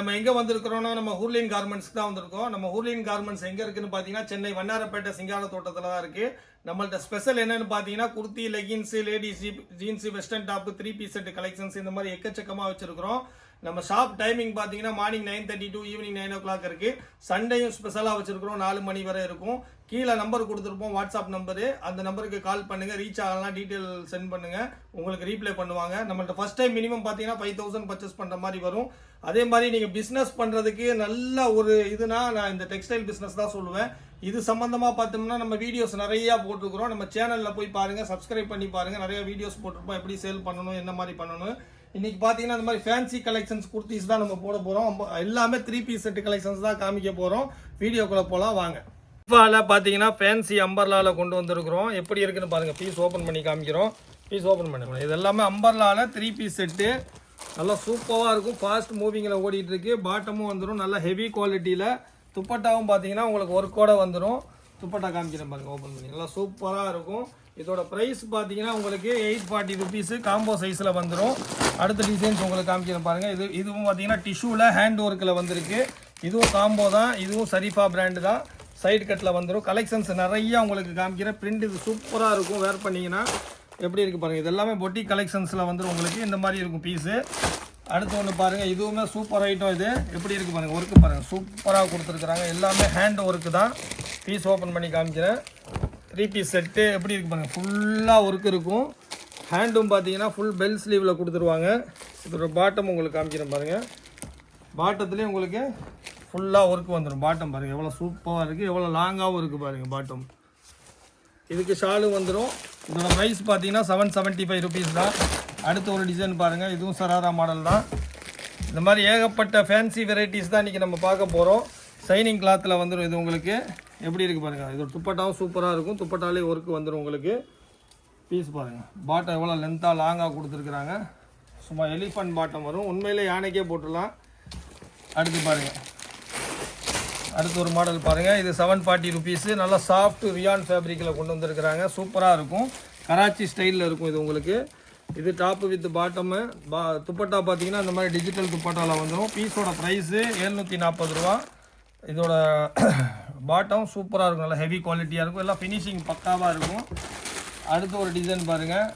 நம்ம எங்கே வந்திருக்கிறோம்னா நம்ம ஹூர்லின் கார்மெண்ட்ஸ் தான் வந்திருக்கோம். நம்ம ஹூர்லின் கார்மெண்ட்ஸ் எங்கே இருக்குன்னு பார்த்தீங்கன்னா சென்னை வண்ணாரப்பேட்டை சிங்கார தோட்டத்தில் தான் இருக்குது. நம்மள்ட்ட ஸ்பெஷல் என்னன்னு பார்த்தீங்கன்னா kurti, leggings, ladies jeans, western top, 3 piece set collections இந்த மாதிரி எக்கச்சக்கமாக வச்சிருக்கிறோம். நம்ம ஷாப் டைமிங் பார்த்தீங்கன்னா மார்னிங் 9:30 to ஈவினிங் 9 o'clock இருக்குது. சண்டேயும் ஸ்பெஷலாக வச்சிருக்கிறோம், 4 மணி வரை இருக்கும். கீழே நம்பர் கொடுத்துருப்போம், வாட்ஸ்அப் நம்பரு. அந்த நம்பருக்கு கால் பண்ணுங்க, ரீச் ஆகலாம், டீட்டெயில் சென்ட் பண்ணுங்க, உங்களுக்கு ரீப்ளை பண்ணுவாங்க. நம்மள்ட்ட ஃபர்ஸ்ட் டைம் மினிமம் பார்த்தீங்கன்னா 5,000 பர்ச்சேஸ் பண்ணுற மாதிரி வரும். அதே மாதிரி நீங்கள் பிஸ்னஸ் பண்ணுறதுக்கு நல்ல ஒரு இதுனா நான் இந்த டெக்ஸ்டைல் பிஸ்னஸ் தான் சொல்லுவேன். இது சம்மந்தமாக பார்த்தோம்னா நம்ம வீடியோஸ் நிறையா போட்டிருக்கிறோம். நம்ம சேனலில் போய் பாருங்கள், சப்ஸ்கிரைப் பண்ணி பாருங்கள். நிறைய வீடியோஸ் போட்டிருப்போம், எப்படி சேல் பண்ணணும், என்ன மாதிரி பண்ணணும். இன்னைக்கு பார்த்தீங்கன்னா இந்த மாதிரி ஃபேன்சி கலெக்ஷன்ஸ் குர்த்திஸ் தான் நம்ம போட போகிறோம். எல்லாமே 3 பீஸ் செட் கலெக்ஷன்ஸ் தான் காமிக்க போகிறோம். வீடியோக்குள்ளே போகலாம் வாங்க. இஃபாவில் பார்த்தீங்கன்னா ஃபேன்சி அம்பர்லாவில் கொண்டு வந்திருக்கிறோம். எப்படி இருக்குன்னு பாருங்கள். பீஸ் ஓப்பன் பண்ணி காமிக்கிறோம். பீஸ் ஓப்பன் பண்ணிக்கிறோம். இது எல்லாமே அம்பர்லாவில் 3 பீஸ் செட்டு. நல்லா சூப்பராக இருக்கும், ஃபாஸ்ட் மூவிங்கில் ஓடிட்டு இருக்கு. பாட்டமும் வந்துடும், நல்லா ஹெவி குவாலிட்டியில். துப்பட்டாவும் பார்த்தீங்கன்னா உங்களுக்கு ஒர்க்கோட வந்துடும். துப்பட்டா காமிக்கிறேன் பாருங்கள், ஓப்பன் பண்ணி. நல்லா சூப்பராக இருக்கும். இதோட ப்ரைஸ் பார்த்தீங்கன்னா உங்களுக்கு 840 ருபீஸு. காம்போ சைஸில் வந்துடும். அடுத்த டிசைன்ஸ் உங்களுக்கு காமிக்கிறேன் பாருங்கள். இதுவும் பார்த்தீங்கன்னா டிஷ்யூவில் ஹேண்ட் ஒர்க்கில் வந்திருக்கு. இதுவும் காம்போ தான். இதுவும் சரிஃபா பிராண்டு தான். சைடு கட்டில் வந்துடும். கலெக்ஷன்ஸ் நிறையா உங்களுக்கு காமிக்கிறேன். பிரிண்ட் இது சூப்பராக இருக்கும். வேர் பண்ணிங்கன்னா எப்படி இருக்குது பாருங்கள். இது எல்லாமே பொட்டி கலெக்ஷன்ஸில் வந்துடும் உங்களுக்கு. இந்த மாதிரி இருக்கும் பீஸு. அடுத்து ஒன்று பாருங்கள், இதுவுமே சூப்பர் ஐட்டம். இது எப்படி இருக்குது பாருங்கள், ஒர்க்கு பாருங்கள், சூப்பராக கொடுத்துருக்குறாங்க. எல்லாமே ஹேண்ட் ஒர்க்கு தான். பீஸ் ஓப்பன் பண்ணி காமிக்கிறேன். 3 பீஸ் செட்டு எப்படி இருக்குது பாருங்கள், ஃபுல்லாக ஒர்க் இருக்கும். ஹேண்டும் பார்த்தீங்கன்னா ஃபுல் பெல் ஸ்லீவில் கொடுத்துருவாங்க. இதோட பாட்டம் உங்களுக்கு காமிக்கிறேன் பாருங்கள். பாட்டத்துலேயும் உங்களுக்கு ஃபுல்லாக ஒர்க் வந்துடும். பாட்டம் பாருங்கள் எவ்வளோ சூப்பராக இருக்குது, எவ்வளோ லாங்காகவும் இருக்குது பாருங்கள் பாட்டம். இதுக்கு ஷாலும் வந்துடும். இதோட ப்ரைஸ் பார்த்தீங்கன்னா 775 ருபீஸ் தான். அடுத்த ஒரு டிசைன் பாருங்கள், இதுவும் சராரா மாடல் தான். இந்த மாதிரி ஏகப்பட்ட ஃபேன்சி வெரைட்டிஸ் தான் இன்றைக்கி நம்ம பார்க்க போகிறோம். ஷைனிங் கிளாத்தில் வந்துடும். இது உங்களுக்கு எப்படி இருக்குது பாருங்கள். இதோட துப்பட்டாவும் சூப்பராக இருக்கும். துப்பட்டாலே ஒர்க்கு வந்துடும் உங்களுக்கு. பீஸ் பாருங்கள், பாட்டம் எவ்வளோ லென்த்தாக லாங்காக கொடுத்துருக்குறாங்க. சும்மா எலிஃபண்ட் பாட்டம் வரும். உண்மையிலே யானைக்கே போட்டுடலாம். அடுத்து பாருங்கள், அடுத்து ஒரு மாடல் பாருங்கள். இது 740 ருபீஸு. நல்லா சாஃப்ட் ரியான் ஃபேப்ரிக்கில் கொண்டு வந்திருக்கிறாங்க. சூப்பராக இருக்கும். கராச்சி ஸ்டைலில் இருக்கும் இது உங்களுக்கு. இது டாப்பு வித் பாட்டமு. துப்பட்டா பார்த்தீங்கன்னா இந்த மாதிரி டிஜிட்டல் துப்பட்டாவில் வந்துடும். பீஸோட ப்ரைஸு 740 ரூபா. இதோட பாட்டம் சூப்பராக இருக்கும், நல்லா ஹெவி குவாலிட்டியாக இருக்கும். எல்லாம் ஃபினிஷிங் பக்காவாக இருக்கும். அடுத்து ஒரு டிசைன் பாருங்கள்,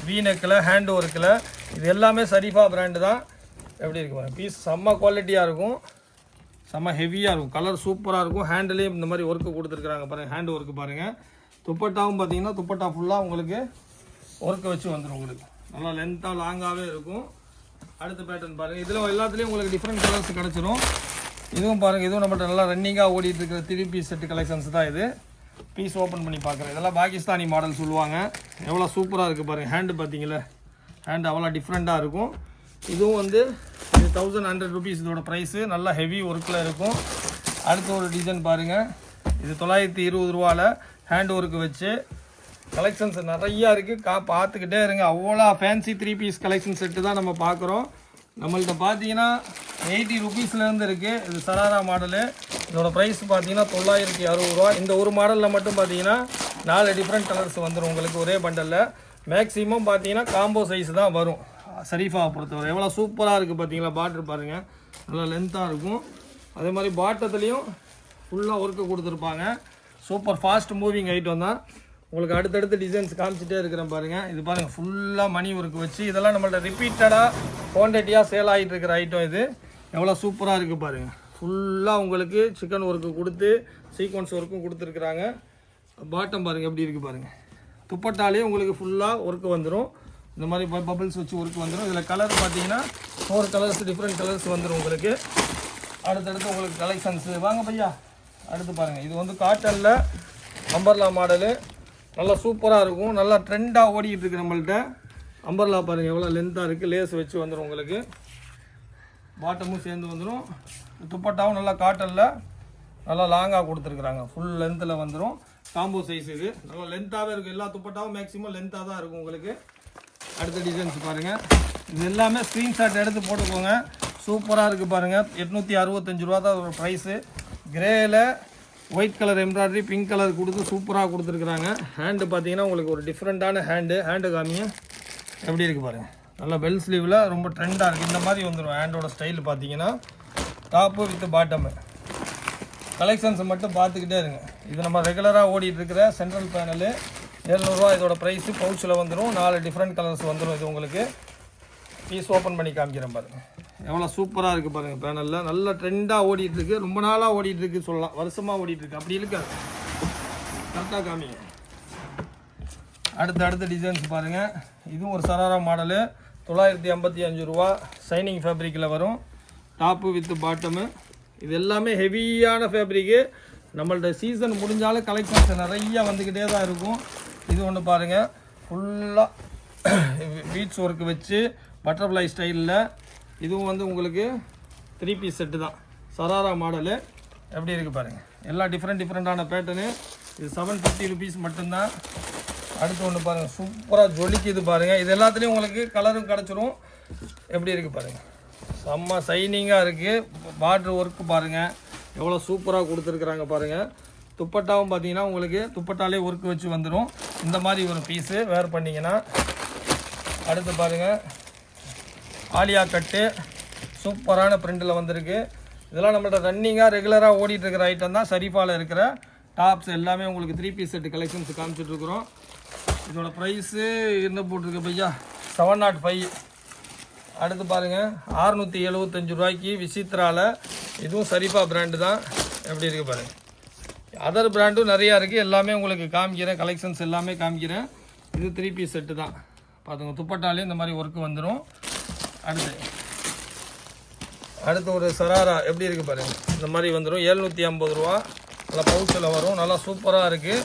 வீ நெக்கில் ஹேண்ட் ஒர்க்கில். இது எல்லாமே சரிஃபா பிராண்டு தான். எப்படி இருக்குது பாருங்கள். பீஸ் செம்ம குவாலிட்டியாக இருக்கும், செம்ம ஹெவியாக இருக்கும். கலர் சூப்பராக இருக்கும். ஹேண்ட்லேயும் இந்த மாதிரி ஒர்க்கு கொடுத்துருக்குறாங்க பாருங்கள். ஹேண்ட் ஒர்க்கு பாருங்கள். துப்பட்டாவும் பார்த்தீங்கன்னா துப்பட்டா ஃபுல்லாக உங்களுக்கு ஒர்க்கை வச்சு வந்துடும். உங்களுக்கு நல்லா லென்த்தாக லாங்காகவே இருக்கும். அடுத்த பேட்டர்ன் பாருங்கள். இதில் எல்லாத்துலேயும் உங்களுக்கு டிஃப்ரெண்ட் கலர்ஸ் கிடச்சிரும். இதுவும் பாருங்கள், இதுவும் நம்மள்ட்ட நல்லா ரன்னிங்காக ஓடிட்டு இருக்கிற 3 பீஸ் செட்டு கலெக்ஷன்ஸ் தான் இது. பீஸ் ஓப்பன் பண்ணி பார்க்குறேன். இதெல்லாம் பாகிஸ்தானி மாடல் சொல்லுவாங்க. எவ்வளோ சூப்பராக இருக்குது பாருங்கள். ஹேண்டு பார்த்தீங்களா, ஹேண்டு அவ்வளோ டிஃப்ரெண்ட்டாக இருக்கும். இதுவும் வந்து 1100 ருபீஸ் இதோட ப்ரைஸு. நல்லா ஹெவி ஒர்க்கில் இருக்கும். அடுத்த ஒரு டிசைன் பாருங்கள். இது 920 ரூபாவில் ஹேண்ட் ஒர்க்கு வச்சு கலெக்ஷன்ஸ் நிறையா இருக்குது. பார்த்துக்கிட்டே இருங்க. அவ்வளோ ஃபேன்சி 3 பீஸ் கலெக்ஷன் செட்டு தான் நம்ம பார்க்குறோம். நம்மள்ட்ட பார்த்தீங்கன்னா 80 ருபீஸ்லேருந்து இருக்குது. இது சராரா மாடலு. இதோட ப்ரைஸ் பார்த்தீங்கன்னா 960 ரூபா. இந்த ஒரு மாடலில் மட்டும் பார்த்தீங்கன்னா 4 டிஃப்ரெண்ட் கலர்ஸ் வந்துடும் உங்களுக்கு ஒரே பண்டலில். மேக்ஸிமம் பார்த்தீங்கன்னா காம்போ சைஸ் தான் வரும். சரிஃபாவை பொறுத்தவரை எவ்வளோ சூப்பராக இருக்குது பார்த்தீங்களா. பார்டர் பாருங்கள், நல்லா லென்த்தாக இருக்கும். அதே மாதிரி பாட்டத்துலேயும் ஃபுல்லாக ஒர்க்கு கொடுத்துருப்பாங்க. சூப்பர் ஃபாஸ்ட் மூவிங் ஐட்டம் தான். உங்களுக்கு அடுத்தடுத்து டிசைன்ஸ் காமிச்சிட்டே இருக்கிறேன் பாருங்கள். இது பாருங்கள், ஃபுல்லாக மணி ஒர்க்கு வச்சு. இதெல்லாம் நம்மள்ட்ட ரிப்பீட்டடாக குவான்டிட்டியாக சேல் ஆகிட்டு இருக்கிற ஐட்டம். இது எவ்வளோ சூப்பராக இருக்குது பாருங்கள். ஃபுல்லாக உங்களுக்கு சிக்கன் ஒர்க்கு கொடுத்து சீக்வன்ஸ் ஒர்க்கும் கொடுத்துருக்குறாங்க. பாட்டம் பாருங்கள் எப்படி இருக்குது பாருங்கள். துப்பட்டாலே உங்களுக்கு ஃபுல்லாக ஒர்க்கு வந்துடும். இந்த மாதிரி பபிள்ஸ் வச்சு ஒர்க் வந்துடும். இதில் கலர் பார்த்தீங்கன்னா 4 கலர்ஸ் டிஃப்ரெண்ட் கலர்ஸ் வந்துடும் உங்களுக்கு. அடுத்தடுத்து உங்களுக்கு கலெக்ஷன்ஸு வாங்க பையா. அடுத்து பாருங்கள், இது வந்து காட்டனில் அம்பர்லா மாடலு. நல்லா சூப்பராக இருக்கும். நல்லா ட்ரெண்டாக ஓடிக்கிட்டு இருக்குது நம்மள்ட்ட. அம்பர்லா பாருங்கள் எவ்வளோ லென்த்தாக இருக்குது. லேஸ் வச்சு வந்துடும் உங்களுக்கு. பாட்டமும் சேர்ந்து வந்துடும். துப்பட்டாவும் நல்லா காட்டனில் நல்லா லாங்காக கொடுத்துருக்குறாங்க. ஃபுல் லென்த்தில் வந்துடும். காம்போ சைஸ் இது. நல்லா லென்த்தாகவே இருக்குது. எல்லா துப்பட்டாவும் மேக்ஸிமம் லென்த்தாக தான் இருக்கும் உங்களுக்கு. அடுத்த டிசைன்ஸ் பாருங்கள். இது எல்லாமே ஸ்க்ரீன்ஷாட் எடுத்து போட்டுக்கோங்க. சூப்பராக இருக்குது பாருங்கள். 865 ரூபா தான் ஒரு ப்ரைஸு. கிரேயில் white colour embroidery, pink colour கொடுத்து சூப்பராக கொடுத்துருக்குறாங்க. ஹேண்டு பார்த்தீங்கன்னா உங்களுக்கு ஒரு டிஃப்ரெண்ட்டான ஹேண்டு காமிங்க எப்படி இருக்குது பாருங்கள். நல்லா பெல் ஸ்லீவில் ரொம்ப ட்ரெண்டாக இருக்குது. இந்த மாதிரி வந்துடும். ஹேண்டோட ஸ்டைல் பார்த்தீங்கன்னா டாப்பு வித் பாட்டமு. கலெக்ஷன்ஸ் மட்டும் பார்த்துக்கிட்டே இருங்க. இது நம்ம ரெகுலராக ஓடிட்டு இருக்கிற சென்ட்ரல் பேனலு 700 ரூபா. இதோட ப்ரைஸு பவுச்சில் வந்துடும். 4 டிஃப்ரெண்ட் கலர்ஸ் வந்துடும். இது உங்களுக்கு பீஸ் ஓப்பன் பண்ணி காமிக்கிறேன் பாருங்கள். எவ்வளோ சூப்பராக இருக்குது பாருங்கள். பேனலில் நல்ல ட்ரெண்டாக ஓடிட்டுருக்கு. ரொம்ப நாளாக ஓடிட்டுருக்கு சொல்லலாம். வருஷமாக ஓடிட்டுருக்கு. அப்படி இருக்காது. கரெக்டாக காமிங்க. அடுத்த டிசைன்ஸ் பாருங்கள். இதுவும் ஒரு சராரா மாடலு. 985 ரூபா. ஷைனிங் ஃபேப்ரிக்கில் வரும். Top with bottom. இது எல்லாமே ஹெவியான ஃபேப்ரிக்கு. நம்மள்ட்ட சீசன் முடிஞ்சாலும் கலெக்ஷன்ஸ் நிறையா வந்துக்கிட்டே தான் இருக்கும். இது ஒன்று பாருங்கள். ஃபுல்லாக பீட்ஸ் ஒர்க்கு வச்சு பட்டர்ஃப்ளை ஸ்டைலில். இதுவும் வந்து உங்களுக்கு 3 பீஸ் செட்டு தான். சராரா மாடலு. எப்படி இருக்குது பாருங்கள். எல்லாம் டிஃப்ரெண்ட்டான பேட்டர்னு. இது 750 ருபீஸ் மட்டும்தான். அடுத்து ஒன்று பாருங்கள். சூப்பராக ஜொலிக்குது பாருங்கள். இது எல்லாத்துலேயும் உங்களுக்கு கலரும் கிடச்சிரும். எப்படி இருக்குது பாருங்கள். செம்ம ஷைனிங்காக இருக்குது. பார்டர் ஒர்க்கு பாருங்கள் எவ்வளோ சூப்பராக கொடுத்துருக்குறாங்க பாருங்கள். துப்பட்டாவும் பார்த்தீங்கன்னா உங்களுக்கு துப்பட்டாலே ஒர்க்கு வச்சு வந்துடும். இந்த மாதிரி ஒரு பீஸு வேர் பண்ணிங்கன்னா. அடுத்து பாருங்கள். ஆலியா கட்டு சூப்பரான பிரிண்டில் வந்திருக்கு. இதெல்லாம் நம்மள்ட்ட ரன்னிங்காக ரெகுலராக ஓடிட்டுருக்கிற ஐட்டம் தான். ஷரீஃபாவில் இருக்கிற டாப்ஸ் எல்லாமே உங்களுக்கு 3 பீஸ் செட்டு கலெக்ஷன்ஸ் காமிச்சிட்ருக்குறோம். இதோட ப்ரைஸு என்ன போட்டிருக்கு பையா? 705. அடுத்து பாருங்கள். 675 ரூபாய்க்கு விசித்ராவில். இதுவும் ஷரீஃபா பிராண்டு தான். எப்படி இருக்குது பாருங்கள். அதர் பிராண்டும் நிறையா இருக்குது. எல்லாமே உங்களுக்கு காமிக்கிறேன். கலெக்ஷன்ஸ் எல்லாமே காமிக்கிறேன். இது 3 பீஸ் செட்டு தான். பார்த்துங்க. துப்பட்டாலே இந்த மாதிரி ஒர்க்கு வந்துடும். அடுத்து ஒரு சராரா எப்படி இருக்குது பாருங்கள். இந்த மாதிரி வந்துடும். 750 ரூபா. நல்லா பவுச்சில் வரும். நல்லா சூப்பராக இருக்குது.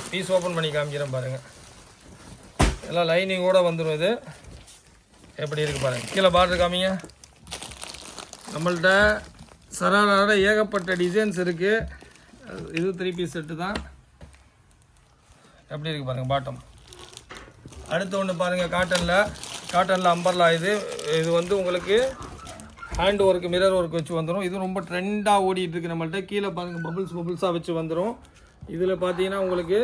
பீஸ் ஓப்பன் பண்ணி காமிக்கிறேன் பாருங்கள். எல்லாம் லைனிங்கோடு வந்துடும். இது எப்படி இருக்குது பாருங்கள். கீழே பார்டர் காமிங்க. நம்மள்ட்ட சராராவோட ஏகப்பட்ட டிசைன்ஸ் இருக்குது. இது 3 பீஸ் செட்டு தான். எப்படி இருக்குது பாருங்கள் பாட்டம். அடுத்து ஒன்று பாருங்கள். காட்டனில் அம்பர்லா. இது வந்து உங்களுக்கு ஹேண்ட் ஒர்க்கு மிரர் ஒர்க் வச்சு வந்துடும். இது ரொம்ப ட்ரெண்டாக ஓடிட்டுருக்கு நம்மள்ட்ட. கீழே பாருங்கள். பபுள்ஸாக வச்சு வந்துடும். இதில் பார்த்தீங்கன்னா உங்களுக்கு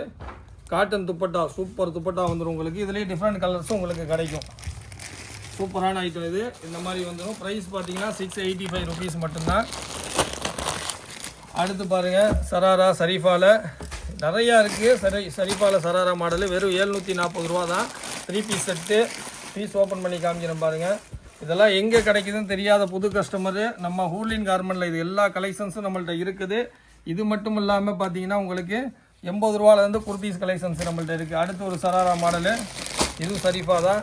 காட்டன் துப்பட்டா சூப்பர் துப்பட்டா வந்துடும் உங்களுக்கு. இதுலேயே டிஃப்ரெண்ட் கலர்ஸும் உங்களுக்கு கிடைக்கும். சூப்பரான ஐட்டம் இது. இந்த மாதிரி வந்துடும். ப்ரைஸ் பார்த்தீங்கன்னா 685 ருபீஸ் மட்டும்தான். அடுத்து பாருங்கள். சராரா ஷரீஃபாவில் நிறையா இருக்குது. ஷரீஃபாவில் சராரா மாடலு வெறும் 740 ரூபா தான். 3 பீஸ் செட்டு. பீஸ் ஓப்பன் பண்ணி காமிக்கிறேன் பாருங்கள். இதெல்லாம் எங்கே கிடைக்குதுன்னு தெரியாத புது கஸ்டமரு நம்ம ஹூலின் கார்மெண்ட்டில் இது எல்லா கலெக்ஷன்ஸும் நம்மள்ட்ட இருக்குது. இது மட்டும் இல்லாமல் பார்த்தீங்கன்னா உங்களுக்கு 80 ரூபாலேருந்து குர்தீஸ் கலெக்ஷன்ஸ் நம்மள்ட்ட இருக்குது. அடுத்து ஒரு சராரா மாடலு. இதுவும் ஷரீஃபா தான்.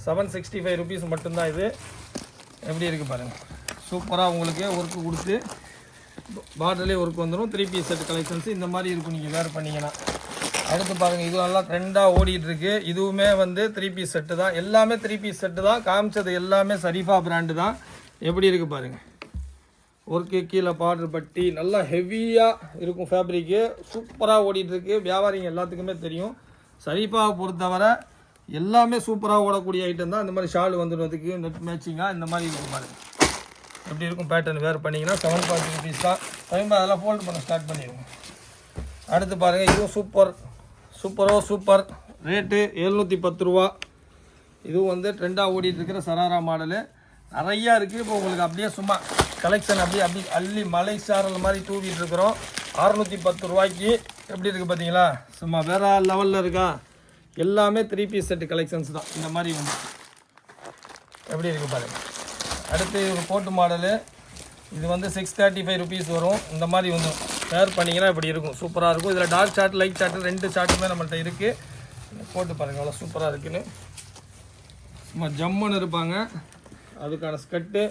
765 ருபீஸ் மட்டும்தான். இது எப்படி இருக்குது பாருங்கள். சூப்பராக உங்களுக்கு ஒர்க்கு கொடுத்து பார்டர்லேயே ஒர்க் வந்துடும். 3 பீஸ் செட் கலெக்ஷன்ஸ் இந்த மாதிரி இருக்கும் நீங்கள் வேர் பண்ணிங்கன்னா. அடுத்து பாருங்கள். இது நல்லா ட்ரெண்டாக ஓடிட்டுருக்கு. இதுவுமே வந்து 3 பீஸ் செட்டு தான். எல்லாமே 3 பீஸ் செட்டு தான். காமிச்சது எல்லாமே ஷரீஃபா பிராண்டு தான். எப்படி இருக்குது பாருங்கள். ஒர்க்கு கீழே பார்டர் பட்டி நல்லா ஹெவியாக இருக்கும். ஃபேப்ரிக்கு சூப்பராக ஓடிட்டுருக்கு. வியாபாரிங்க எல்லாத்துக்குமே தெரியும். ஷரீஃபாவை பொறுத்தவரை எல்லாமே சூப்பராக ஓடக்கூடிய ஐட்டம் தான். இந்த மாதிரி ஷால் வந்துடுறதுக்கு நெட் மேட்சிங்காக இந்த மாதிரி இருக்கும் பாருங்கள். எப்படி இருக்கும் பேட்டர்ன் வேர் பண்ணிங்கன்னா 740 ருபீஸ் தான். அதெல்லாம் ஃபோல்டு பண்ண ஸ்டார்ட் பண்ணிடுவோம். அடுத்து பாருங்கள். இதுவும் சூப்பர் ரேட்டு 710 ரூபா. இதுவும் வந்து ட்ரெண்டாக ஓடிட்டுருக்கிற சராரா மாடலு. நிறையா இருக்குது. இப்போ உங்களுக்கு அப்படியே சும்மா கலெக்ஷன் அப்படியே அள்ளி மலை சாரல் மாதிரி தூவிட்டு இருக்கிறோம். 610 ரூபாய்க்கு. எப்படி இருக்குது பார்த்தீங்களா. சும்மா வேறு லெவலில் இருக்கா. எல்லாமே 3 பீஸ் செட்டு கலெக்ஷன்ஸ் தான். இந்த மாதிரி வந்து எப்படி இருக்குது பாருங்கள். அடுத்து ஒரு கோட்டு மாடலு. இது வந்து 635 ருபீஸ் வரும். இந்த மாதிரி வந்து ஷேர் பண்ணிங்கன்னா இப்படி இருக்கும். சூப்பராக இருக்கும். இதில் டார்க் சார்ட் லைட் சார்ட் 2 சார்ட்டுமே நம்மள்ட்ட இருக்குது. போட்டு பாருங்கள் அவ்வளோ சூப்பராக இருக்குன்னு. சும்மா ஜம்முன்னு இருப்பாங்க. அதுக்கான ஸ்கர்ட்டு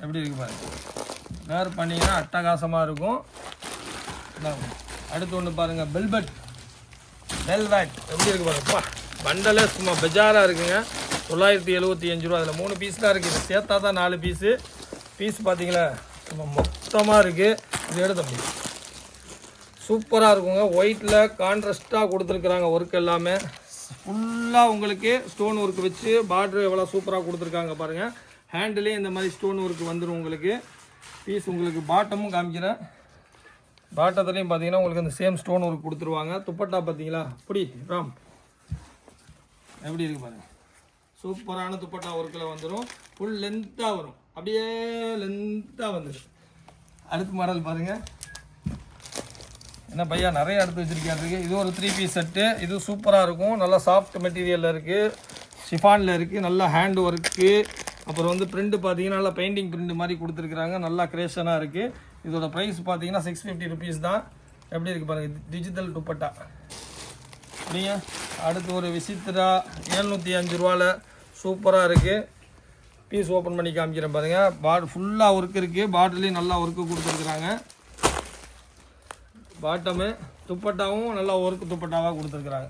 எப்படி இருக்குது பாருங்கள். வேர் பண்ணிங்கன்னா அட்டகாசமாக இருக்கும். அடுத்து ஒன்று பாருங்கள். வெல்வெட் எப்படி இருக்குது பாருங்கப்பா. பண்டலே சும்மா பெஜாராக இருக்குங்க. 975 ரூபா. அதில் 3 பீஸ் தான் இருக்குது. இது சேர்த்தா தான் 4 பீஸு. பீஸ் பார்த்தீங்களா சும்மா மொத்தமாக இருக்குது. இது எடுத்த சூப்பராக இருக்குங்க. ஒயிட்டில் கான்ட்ராஸ்ட்டாக கொடுத்துருக்குறாங்க. ஒர்க் எல்லாமே ஃபுல்லாக உங்களுக்கு ஸ்டோன் ஒர்க் வச்சு பார்டர் எவ்வளோ சூப்பராக கொடுத்துருக்காங்க பாருங்கள். ஹேண்டிலே இந்த மாதிரி ஸ்டோன் ஒர்க் வந்துடும் உங்களுக்கு. பீஸ் உங்களுக்கு பாட்டமும் காமிக்கிறேன். பாட்டத்துலேயும் பார்த்தீங்கன்னா உங்களுக்கு அந்த சேம் ஸ்டோன் ஒர்க் கொடுத்துருவாங்க. துப்பட்டா பார்த்தீங்களா அப்படி ராம் எப்படி இருக்குது பாருங்கள். சூப்பரான துப்பட்டா ஒர்க்கில் வந்துடும். ஃபுல் லென்த்தாக வரும். அப்படியே லென்த்தாக வந்துடுது. அடுத்த மாடல் பாருங்கள், என்ன பையா நிறைய எடுத்து வச்சுருக்காரு. இது ஒரு 3 பீஸ் செட்டு. இது சூப்பராக இருக்கும், நல்லா சாஃப்ட் மெட்டீரியலில் இருக்குது, ஷிஃபானில் இருக்குது, நல்லா ஹேண்ட் ஒர்க்கு. அப்புறம் வந்து பிரிண்ட் பார்த்தீங்கன்னா நல்லா பெயிண்டிங் பிரிண்ட் மாதிரி கொடுத்துருக்குறாங்க, நல்லா கிரியேஷனாக இருக்குது. இதோட ப்ரைஸ் பார்த்தீங்கன்னா 650 ருபீஸ் தான். எப்படி இருக்குது பாருங்கள், டிஜிட்டல் துப்பட்டா அப்படிங்க. அடுத்து ஒரு விசித்ரா 705 ரூபாவில் சூப்பராக இருக்குது. பீஸ் ஓப்பன் பண்ணி காமிக்கிறேன் பாருங்கள். ஃபுல்லாக ஒர்க் இருக்குது, பாட்டிலையும் நல்லா ஒர்க்கு கொடுத்துருக்குறாங்க. பாட்டமு துப்பட்டாவும் நல்லா ஒர்க்கு துப்பட்டாவாக கொடுத்துருக்குறாங்க,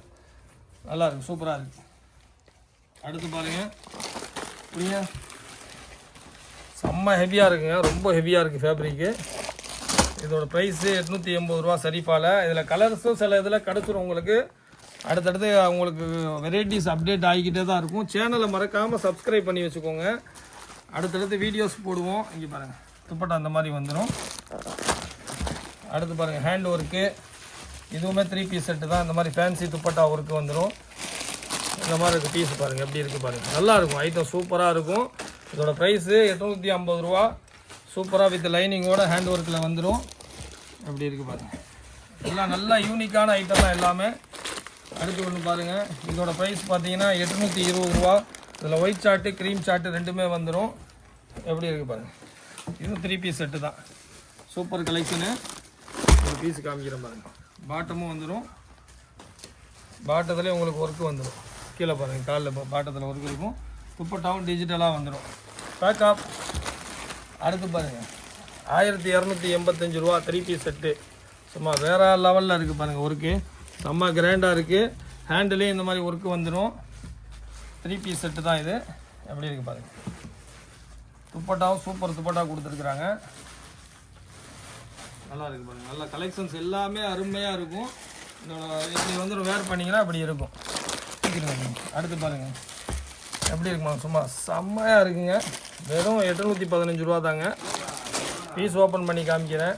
நல்லா இருக்குது, சூப்பராக இருக்குது. அடுத்து பாருங்கள், புரியுங்க, செம்ம ஹெவியாக இருக்குங்க, ரொம்ப ஹெவியாக இருக்குது ஃபேப்ரிக்கு. இதோட ப்ரைஸு 880 ரூபா சரிப்பால். இதில் கலர்ஸும் சில இதில் கிடச்சிரும் உங்களுக்கு. அடுத்தடுத்து உங்களுக்கு வெரைட்டிஸ் அப்டேட் ஆகிக்கிட்டே தான் இருக்கும். சேனலை மறக்காமல் சப்ஸ்கிரைப் பண்ணி வச்சுக்கோங்க, அடுத்தடுத்து வீடியோஸ் போடுவோம். இங்கே பாருங்கள், துப்பட்டா அந்த மாதிரி வந்துடும். அடுத்து பாருங்கள், ஹேண்ட் ஒர்க்கு. இதுவுமே 3 பீஸ் செட்டு தான். இந்த மாதிரி ஃபேன்சி துப்பட்டா ஒர்க்கு வந்துடும். இந்த மாதிரி இருக்குது பீஸ் பாருங்கள், எப்படி இருக்குது பாருங்கள், நல்லாயிருக்கும், ஐட்டம் சூப்பராக இருக்கும். இதோட ப்ரைஸு 850 ரூபா. சூப்பராக வித் லைனிங்கோட ஹேண்ட் ஒர்க்கில் வந்துடும். எப்படி இருக்குது பாருங்கள், எல்லாம் நல்லா யூனிக்கான ஐட்டம் தான் எல்லாமே. அடுத்து ஒன்று பாருங்கள், இதோட ப்ரைஸ் பார்த்தீங்கன்னா 820 ரூபா. இதில் ஒயிட் சார்ட்டு க்ரீம் சார்ட்டு ரெண்டுமே வந்துடும். எப்படி இருக்குது பாருங்கள், இதுவும் 3 பீஸ் செட்டு தான், சூப்பர் கலெக்ஷனு. ஒரு பீஸ் காமிக்கிறேன் பாருங்கள், பாட்டமும் வந்துடும். பாட்டத்துலேயே உங்களுக்கு ஒர்க்கு வந்துடும், கீழே பாருங்கள் காலில் பாட்டத்தில் ஒர்க்கு இருக்கும். துப்பட்டாவும் டிஜிட்டலாக வந்துடும். பேக்கப். அடுத்து பாருங்கள், 1285 ரூபா 3 பீஸ் செட்டு. சும்மா வேறு லெவலில் இருக்குது பாருங்கள், ஒர்க்கு செம்ம கிராண்டாக இருக்குது. ஹேண்டிலே இந்த மாதிரி ஒர்க்கு வந்துடும். 3 பீஸ் செட்டு தான் இது. எப்படி இருக்குது பாருங்கள், துப்பட்டாவும் சூப்பர் துப்பட்டா கொடுத்துருக்குறாங்க, நல்லா இருக்குது பாருங்கள். நல்லா கலெக்ஷன்ஸ் எல்லாமே அருமையாக இருக்கும். இப்படி வந்து வேர் பண்ணிங்கன்னா அப்படி இருக்கும். அடுத்து பாருங்கள், எப்படி இருக்குமா, சும்மா செம்மையாக இருக்குங்க. வெறும் 815 ரூபா தாங்க. பீஸ் ஓப்பன் பண்ணி காமிக்கிறேன்,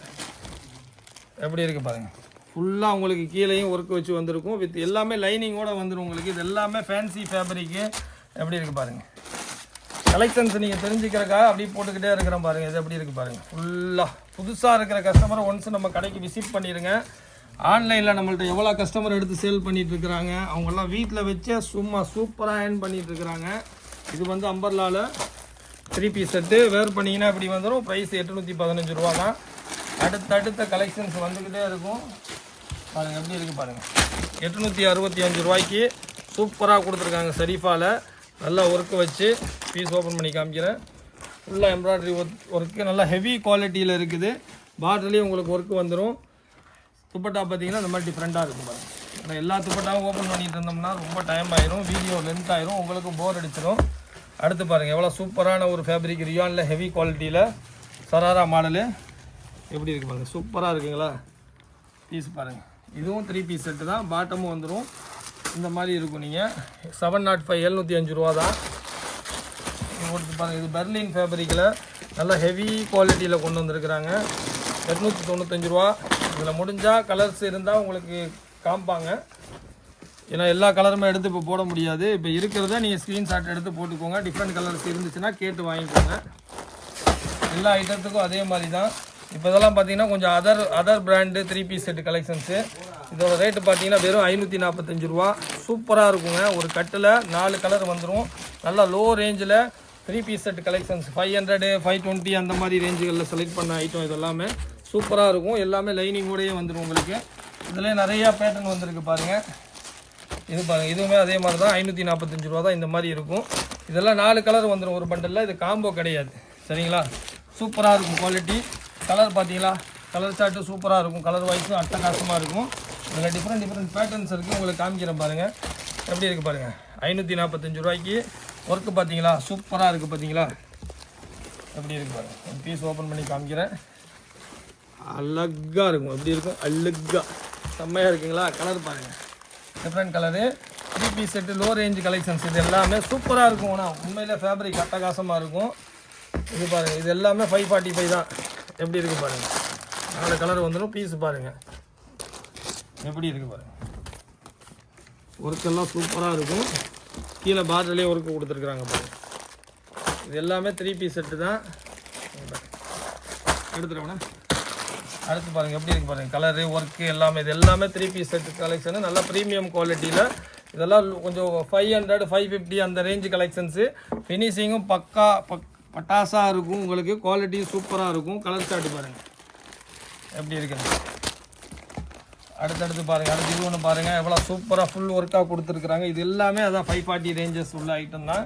எப்படி இருக்குது பாருங்கள். ஃபுல்லாக உங்களுக்கு கீழேயும் ஒர்க் வச்சு வந்திருக்கும், வித் எல்லாமே லைனிங்கோடு வந்துடும் உங்களுக்கு. இது எல்லாமே ஃபேன்சி ஃபேப்ரிக்கு. எப்படி இருக்குது பாருங்கள், கலெக்ஷன்ஸ் நீங்கள் தெரிஞ்சுக்கிறக்காக அப்படியே போட்டுக்கிட்டே இருக்கிறேன் பாருங்கள். இது எப்படி இருக்குது பாருங்கள், ஃபுல்லாக புதுசாக இருக்கிற கஸ்டமரை ஒன்ஸ் நம்ம கடைக்கு விசிட் பண்ணிடுங்க. ஆன்லைனில் நம்மள்ட்ட எவ்வளோ கஸ்டமர் எடுத்து சேல் பண்ணிகிட்ருக்குறாங்க, அவங்கெல்லாம் வீட்டில் வச்சே சும்மா சூப்பராக ஏர்ன் பண்ணிகிட்ருக்குறாங்க. இது வந்து அம்பர்லாவில் 3 பீஸ் செட்டு. வேர் பண்ணிங்கன்னா இப்படி வந்துடும். ப்ரைஸ் 815 ரூபா தான். அடுத்தடுத்த கலெக்ஷன்ஸ் வந்துக்கிட்டே இருக்கும் பாருங்கள். எப்படி இருக்குது பாருங்கள், 865 ரூபாய்க்கு சூப்பராக கொடுத்துருக்காங்க ஷரீஃபாவில். நல்லா ஒர்க்கு வச்சு பீஸ் ஓப்பன் பண்ணி காமிக்கிறேன். ஃபுல்லாக எம்ப்ராய்டரி ஒர்க்கு நல்லா ஹெவி குவாலிட்டியில் இருக்குது. பார்டர்லேயும் உங்களுக்கு ஒர்க்கு வந்துடும். துப்பட்டா பார்த்தீங்கன்னா இந்த மாதிரி டிஃப்ரெண்ட்டாக இருக்கும் பாருங்கள். ஆனால் எல்லா துப்பட்டாவும் ஓப்பன் பண்ணிட்டு இருந்தோம்னா ரொம்ப டைம் ஆயிரும், வீடியோ லென்த் ஆயிரும், உங்களுக்கு போர் அடிச்சிடும். அடுத்து பாருங்கள், எவ்வளோ சூப்பரான ஒரு ஃபேப்ரிக், ரியானில் ஹெவி குவாலிட்டியில் சராரா மாடலு. எப்படி இருக்குது பாருங்கள், சூப்பராக இருக்குங்களா. பீஸ் பாருங்கள், இதுவும் 3 பீஸ் செட்டு தான். பாட்டமும் வந்துடும். இந்த மாதிரி இருக்கும். நீங்கள் 705 705 ரூபா தான். கொடுத்து பாருங்கள், இது பெர்லின் ஃபேப்ரிக்கில் நல்லா ஹெவி குவாலிட்டியில் கொண்டு வந்திருக்கிறாங்க. 895 ரூபா. இதில் முடிஞ்சால் கலர்ஸ் இருந்தால் உங்களுக்கு காமிப்பாங்க, ஏன்னா எல்லா கலருமே எடுத்து இப்போ போட முடியாது. இப்போ இருக்கிறத நீங்கள் ஸ்க்ரீன்ஷாட் எடுத்து போட்டுக்கோங்க. டிஃப்ரெண்ட் கலர்ஸ் இருந்துச்சுன்னா கேட்டு வாங்கிக்கோங்க. எல்லா ஐட்டத்துக்கும் அதே மாதிரி தான். இப்போ இதெல்லாம் பார்த்தீங்கன்னா கொஞ்சம் other brand 3 piece set collections. இதோட ரேட்டு பார்த்தீங்கன்னா வெறும் 545 ரூபா. சூப்பராக இருக்குங்க. ஒரு கட்டில் 4 கலர் வந்துடும். நல்லா லோ ரேஞ்சில் 3 பீஸ் செட் கலெக்ஷன்ஸ் 500 520 அந்த மாதிரி ரேஞ்சுகளில் செலக்ட் பண்ண ஐட்டம் இதெல்லாமே சூப்பராக இருக்கும். எல்லாமே லைனிங்கோடையே வந்துடும் உங்களுக்கு. இதில் நிறையா பேட்டர்ன் வந்திருக்கு பாருங்கள். இது பாருங்கள், இதுவுமே அதே மாதிரி தான் 545 ரூபா தான். இந்த மாதிரி இருக்கும். இதெல்லாம் 4 கலர் வந்துடும் ஒரு பண்டலில். இது காம்போ கிடையாது, சரிங்களா. சூப்பராக இருக்கும் குவாலிட்டி. கலர் பார்த்தீங்களா, கலர் சார்ட்டு சூப்பராக இருக்கும். கலர் வைஸும் அட்டகாசமாக இருக்கும். இதில் டிஃப்ரெண்ட் பேட்டர்ன்ஸ் இருக்குது, உங்களுக்கு காமிக்கிறேன் பாருங்கள். எப்படி இருக்குது பாருங்கள், 545 ரூபாய்க்கு ஒர்க்கு பார்த்தீங்களா, சூப்பராக இருக்குது பார்த்தீங்களா. எப்படி இருக்குது பாருங்கள், பீஸ் ஓப்பன் பண்ணி காமிக்கிறேன். அழகாக இருக்கும். எப்படி இருக்கும், அழகாக செம்மையாக இருக்குங்களா. கலர் பாருங்கள், different colour. 3 piece set low range collections. இது எல்லாமே சூப்பராக இருக்கும். ஆனால் உண்மையில் ஃபேப்ரிக் அட்டகாசமாக இருக்கும். இது பாருங்கள், இது எல்லாமே 545 தான். எப்படி இருக்குது பாருங்கள், 4 கலர் வந்துடும். பீஸ் பாருங்கள் எப்படி இருக்குது பாருங்கள். ஒர்க்கெல்லாம் சூப்பராக இருக்கும். கீழே பார்டர்லேயே ஒர்க்கு கொடுத்துருக்குறாங்க பாருங்கள். இது எல்லாமே 3 பீஸ் செட்டு தான். எடுத்துட்டோம்னா அடுத்து பாருங்கள் எப்படி இருக்குது பாருங்கள், கலரு ஒர்க்கு எல்லாமே. இது எல்லாமே 3 பீஸ் செட்டு கலெக்ஷனு, நல்லா ப்ரீமியம் குவாலிட்டியில். இதெல்லாம் கொஞ்சம் 500 550 அந்த ரேஞ்சு கலெக்ஷன்ஸு. ஃபினிஷிங்கும் பட்டாசாக இருக்கும் உங்களுக்கு, குவாலிட்டியும் சூப்பராக இருக்கும். கலர் சார்ட்டு பாருங்கள் எப்படி இருக்குது. அடுத்தடுத்து பாருங்கள், அடுத்து இது ஒன்று பாருங்கள் எவ்வளோ சூப்பராக ஃபுல் ஒர்க்காக கொடுத்துருக்குறாங்க. இது எல்லாமே அதான் 540 ரேஞ்சஸ் உள்ள ஐட்டம் தான்.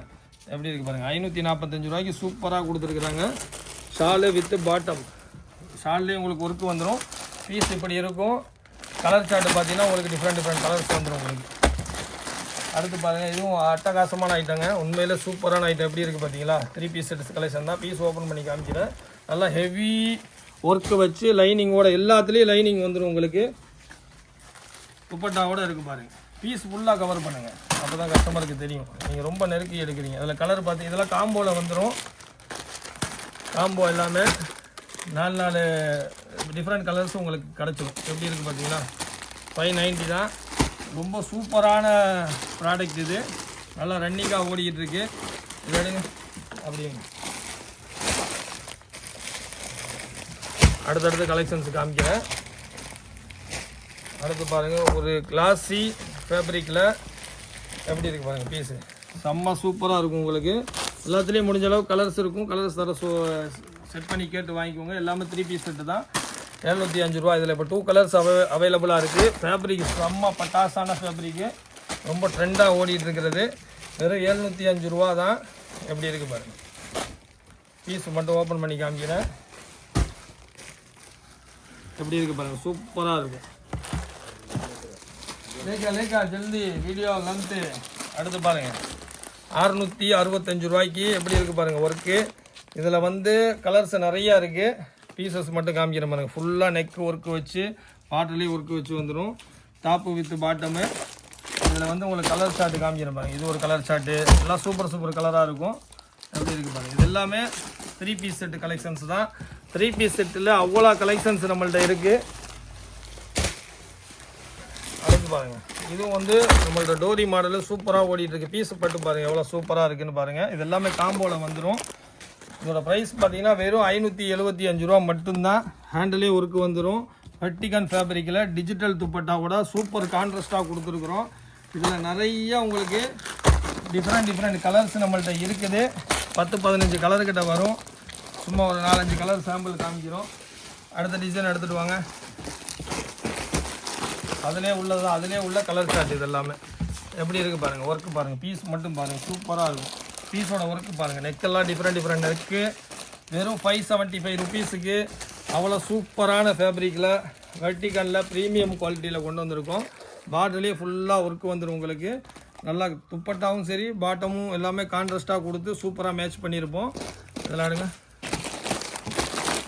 எப்படி இருக்குது பாருங்கள், 545 ரூபாய்க்கு சூப்பராக கொடுத்துருக்குறாங்க. ஷாலு வித்து பாட்டம், ஷால்லேயும் உங்களுக்கு ஒர்க்கு வந்துடும். பீஸ் இப்படி இருக்கும். கலர் சார்ட்டு பார்த்தீங்கன்னா உங்களுக்கு டிஃப்ரெண்ட் கலர்ஸ் வந்துடும் உங்களுக்கு. அடுத்து பாருங்கள், இதுவும் அட்டகாசமான ஐட்டங்க, உண்மையில் சூப்பரான ஐட்டம். எப்படி இருக்குது பார்த்தீங்களா, 3 பீஸ் செட்ஸ் கலெக்ஷன் தான். பீஸ் ஓப்பன் பண்ணி காமிக்கிறேன். நல்லா ஹெவி ஒர்க்கு வச்சு லைனிங்கோட, எல்லாத்துலேயும் லைனிங் வந்துடும் உங்களுக்கு. துப்பட்டாவோட இருக்குது பாருங்கள். பீஸ் ஃபுல்லாக கவர் பண்ணுங்கள், அப்போ தான் கஸ்டமருக்கு தெரியும். நீங்கள் ரொம்ப நெருக்கி எடுக்கிறீங்க. அதில் கலர் பார்த்து இதெல்லாம் காம்போவில் வந்துடும். காம்போ எல்லாமே 4 டிஃப்ரெண்ட் கலர்ஸ் உங்களுக்கு கிடச்சிடும். எப்படி இருக்குது பார்த்தீங்களா, 590 தான். ரொம்ப சூப்பரான ப்ராடக்ட் இது. நல்லா ரன்னிங்காக ஓடிக்கிட்டு இருக்கு. இது எடுங்க அப்படிங்க. அடுத்தடுத்த கலெக்ஷன்ஸ் காமிக்கிறேன். அடுத்து பாருங்கள், ஒரு கிளாஸி ஃபேப்ரிக்கில் எப்படி இருக்குது பாருங்கள். பீஸு செம்ம சூப்பராக இருக்கும் உங்களுக்கு. எல்லாத்துலேயும் முடிஞ்ச அளவு கலர்ஸ் இருக்கும். கலர்ஸ் தர செட் பண்ணி கேட்டு வாங்கிக்கோங்க. எல்லாமே 3 பீஸ் செட்டு தான். 705 ரூபா. இதில் இப்போ 2 கலர்ஸ் அவைலபிளாக இருக்குது. ஃபேப்ரிக் செம்ம பட்டாசான ஃபேப்ரிக்கு, ரொம்ப ட்ரெண்டாக ஓடிட்டு இருக்கிறது. வெறும் 705 ரூபா தான். எப்படி இருக்குது பாருங்கள். பீஸ் மட்டும் ஓப்பன் பண்ணி காமிக்கிறேன். எப்படி இருக்குது பாருங்கள், சூப்பராக இருக்கும். லேக்கா ஜல்தி வீடியோ லென்த்து. அடுத்து பாருங்கள், 665 ரூபாய்க்கு எப்படி இருக்குது பாருங்கள் ஒர்க்கு. இதில் வந்து கலர்ஸ் நிறையா இருக்குது. பீசஸ் மட்டும் காமிக்கிற பாருங்கள். ஃபுல்லாக நெக் ஒர்க்கு வச்சு, பாட்டிலையும் ஒர்க்கு வச்சு வந்துடும். Top with bottom. இதில் வந்து உங்களுக்கு கலர் சார்ட்டு காமிக்கிற பாருங்கள். இது ஒரு கலர் சார்ட்டு, எல்லாம் சூப்பர் கலராக இருக்கும். எப்படி இருக்குது பாருங்கள். இது எல்லாமே 3 பீஸ் செட்டு கலெக்ஷன்ஸ் தான். 3 பீஸ் செட்டில் அவ்வளோ கலெக்ஷன்ஸ் நம்மள்ட்ட இருக்குது. அடுத்து பாருங்கள், இதுவும் வந்து நம்மள்ட்ட டோரி மாடலு சூப்பராக ஓடிட்டுருக்கு. பீஸ் பட்டு பாருங்கள் எவ்வளோ சூப்பராக இருக்குதுன்னு பாருங்கள். இது எல்லாமே காம்போவில் வந்துடும். இதோட ப்ரைஸ் பார்த்தீங்கன்னா வெறும் 575 ரூபா மட்டும்தான். ஹேண்டிலே ஒர்க்கு வந்துடும். வெர்டிகன் ஃபேப்ரிக்கில் டிஜிட்டல் துப்பட்டாவோட சூப்பர் கான்ட்ராஸ்ட்டாக கொடுத்துருக்குறோம். இதில் நிறைய உங்களுக்கு டிஃப்ரெண்ட் கலர்ஸ் நம்மள்ட்ட இருக்குது. 10-15 கலர்கிட்ட வரும். சும்மா ஒரு 4-5 கலர் சாம்பிள் காமிக்கிறோம். அடுத்த டிசைன் எடுத்துகிட்டு வாங்க. அதிலே உள்ள கலர் சார்ட் இது எல்லாமே. எப்படி இருக்குது பாருங்கள், ஒர்க்கு பாருங்கள். பீஸ் மட்டும் பாருங்கள், சூப்பராக இருக்கும். பீஸோட ஒர்க்கு பாருங்கள். நெக்கெல்லாம் டிஃப்ரெண்ட் நெக்கு. வெறும் 575 ருபீஸுக்கு அவ்வளோ சூப்பரான ஃபேப்ரிக்கில் வெர்டிகனில் ப்ரீமியம் குவாலிட்டியில் கொண்டு வந்திருக்கோம். பாட்டிலே ஃபுல்லாக ஒர்க்கு வந்துடும் உங்களுக்கு. நல்லா துப்பட்டாவும் சரி பாட்டமும் எல்லாமே கான்ட்ராஸ்ட்டாக கொடுத்து சூப்பராக மேட்ச் பண்ணியிருப்போம். இதெல்லாம் எடுங்க.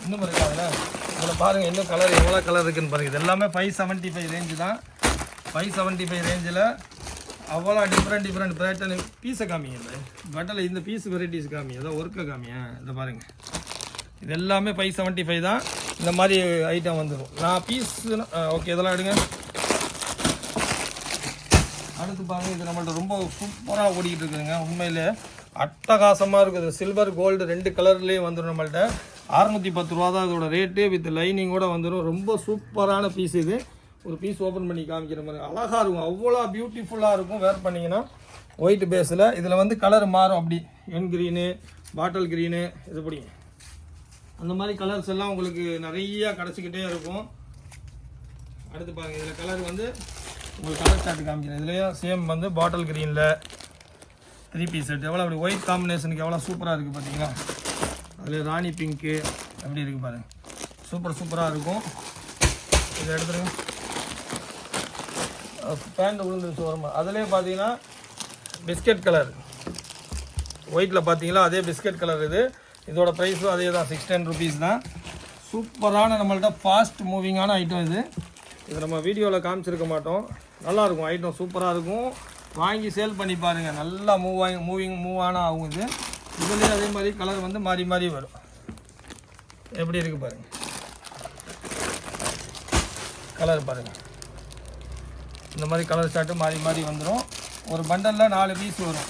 இன்னும் இருக்காதுல்ல, இதில் பாருங்கள் இன்னும் கலர் எவ்வளோ கலர் இருக்குதுன்னு பாருங்கள். இது எல்லாமே 575 ரேஞ்சு தான். 575 ரேஞ்சில் அவ்வளோ டிஃப்ரெண்ட் பேட்டர்னு. பீஸை காமிங்க, இல்லை பட்டில் இந்த பீஸ் வெரைட்டிஸ் காமிங்க, ஏதோ ஒர்க்கை காமிங்க. இதை பாருங்கள், இது எல்லாமே 575 தான். இந்த மாதிரி ஐட்டம் வந்துடும். நான் பீஸ் ஓகே இதெல்லாம் எடுங்க. அடுத்து பாருங்கள், இது நம்மள்ட்ட ரொம்ப சூப்பராக ஓடிக்கிட்டு இருக்குதுங்க. உண்மையிலே அட்டகாசமாக இருக்குது. சில்வர் கோல்டு 2 கலர்லேயும் வந்துடும். நம்மள்ட்ட 610 ரூபா தான் இதோட ரேட்டு. வித் லைனிங்கோடு வந்துடும். ரொம்ப சூப்பரான பீஸ் இது. ஒரு பீஸ் ஓப்பன் பண்ணி காமிக்கிற மாதிரி அழகாக இருக்கும். அவ்வளோ பியூட்டிஃபுல்லாக இருக்கும் வேர் பண்ணிங்கன்னா. ஒயிட் பேஸில் இதில் வந்து கலர் மாறும். அப்படி என் க்ரீனு, பாட்டில் க்ரீனு, இது பிடிங்க. அந்த மாதிரி கலர்ஸ் எல்லாம் உங்களுக்கு நிறையா கிடச்சிக்கிட்டே இருக்கும். அடுத்து பாருங்கள், இதில் கலர் வந்து உங்களுக்கு கலர் சார்ட் காமிக்கிறேன். இதுலேயும் சேம் வந்து பாட்டில் க்ரீனில் 3 பீஸ் செட். எவ்வளோ அப்படி ஒயிட் காம்பினேஷனுக்கு எவ்வளோ சூப்பராக இருக்குது பார்த்தீங்களா. அதில் ராணி பிங்க்கு எப்படி இருக்குது பாருங்கள். சூப்பராக இருக்கும். இதை எடுத்துருங்க. பேண்ட் விழுந்துருச்சு வருமா. அதிலே பார்த்தீங்கன்னா பிஸ்கட் கலர் ஒயிட்டில் பார்த்தீங்களா, அதே பிஸ்கட் கலர் இது. இதோட ப்ரைஸும் அதே தான், 610 ருபீஸ் தான். சூப்பரான நம்மள்ட்ட ஃபாஸ்ட் மூவிங்கான ஐட்டம் இது. இது நம்ம வீடியோவில் காமிச்சிருக்க மாட்டோம். நல்லாயிருக்கும் ஐட்டம், சூப்பராக இருக்கும். வாங்கி சேல் பண்ணி பாருங்கள். நல்லா மூவ் ஆன ஆகும் இது. இதுலேயே அதே மாதிரி கலர் வந்து மாறி வரும். எப்படி இருக்குது பாருங்கள், கலர் பாருங்கள். இந்த மாதிரி கலர் சார்ட்டு மாறி வந்துடும். ஒரு பண்டலில் 4 பீஸ் வரும்.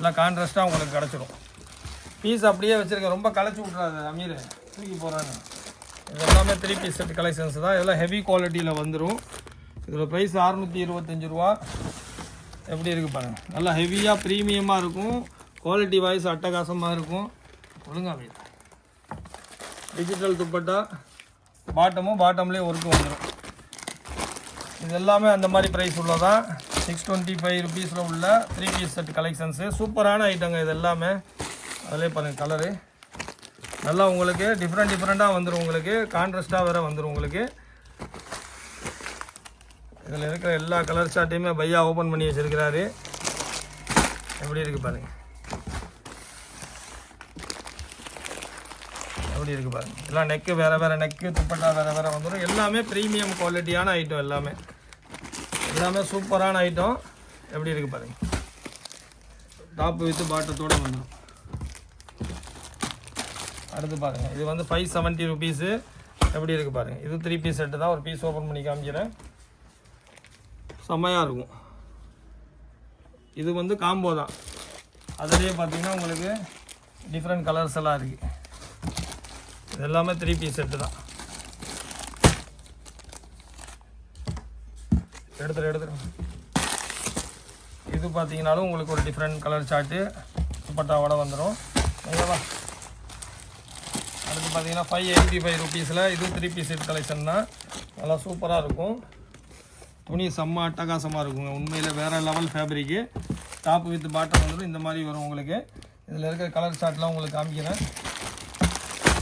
எல்லாம் கான்ட்ராஸ்ட்டாக உங்களுக்கு கிடச்சிரும். பீஸ் அப்படியே வச்சுருக்கேன், ரொம்ப களைச்சி விட்றாது அமீர், தூக்கி போடுறாங்க. இது எல்லாமே 3 பீஸ் செட் கலெக்ஷன்ஸ் தான். இதெல்லாம் ஹெவி குவாலிட்டியில் வந்துடும். இதோட ப்ரைஸ் 625 ரூபா. எப்படி இருக்குது பாருங்கள், நல்லா ஹெவியாக ப்ரீமியமாக இருக்கும். குவாலிட்டி வைஸ் அட்டகாசமாக இருக்கும். ஒழுங்காக வீடு டிஜிட்டல் துப்பட்டா, பாட்டம்லேயே ஒர்க்கு வந்துடும். இது எல்லாமே அந்த மாதிரி ப்ரைஸ் உள்ளதான். 625 ருபீஸில் உள்ள 3 பீஸ் செட் கலெக்ஷன்ஸு. சூப்பரான ஐட்டங்க இது எல்லாமே. அதிலே பாருங்கள் கலரு நல்லா உங்களுக்கு டிஃப்ரெண்ட்டாக வந்துடும். உங்களுக்கு கான்ட்ராஸ்ட்டாக வேறு வந்துடும். உங்களுக்கு இதில் இருக்கிற எல்லா கலர் சார்ட்டையுமே பையா ஓப்பன் பண்ணி வச்சுருக்கிறாரு. எப்படி இருக்குது பாருங்கள், எப்படி இருக்குது பாருங்கள். எல்லாம் நெக்கு வேறு நெக்கு, துப்பட்டா வேறு வந்துடும். எல்லாமே ப்ரீமியம் குவாலிட்டியான ஐட்டம். எல்லாமே சூப்பரான ஐட்டம். எப்படி இருக்குது பாருங்கள், டாப்பு வித்து பாட்டத்தோடு வந்துடும். அடுத்து பாருங்கள், இது வந்து 570 ருபீஸு. எப்படி இருக்குது பாருங்கள், இது 3 பீஸ் செட்டு தான். ஒரு பீஸ் ஓப்பன் பண்ணி காமிக்கிறேன், செம்மையாக இருக்கும். இது வந்து காம்போ தான். அதுலேயே பார்த்தீங்கன்னா உங்களுக்கு டிஃப்ரெண்ட் கலர்ஸ் எல்லாம் இருக்குது. இது எல்லாமே 3 பீஸ் செட்டு தான். எடுத்துரு. இது பார்த்தீங்கன்னாலும் உங்களுக்கு ஒரு டிஃப்ரெண்ட் கலர் சார்ட்டு துப்பட்டாவோட வந்துடும். ஓகேவா. அடுத்து பார்த்தீங்கன்னா 585 ருபீஸில் இது 3 பீஸ் செட் கலெக்ஷன் தான். நல்லா சூப்பராக இருக்கும். துணி செம்ம அட்டகாசமாக இருக்குங்க. உண்மையில் வேறு level fabric. Top with bottom வந்துடும். இந்த மாதிரி வரும் உங்களுக்கு. இதில் இருக்கிற கலர் சார்ட்லாம் உங்களுக்கு காமிக்கிறேன்.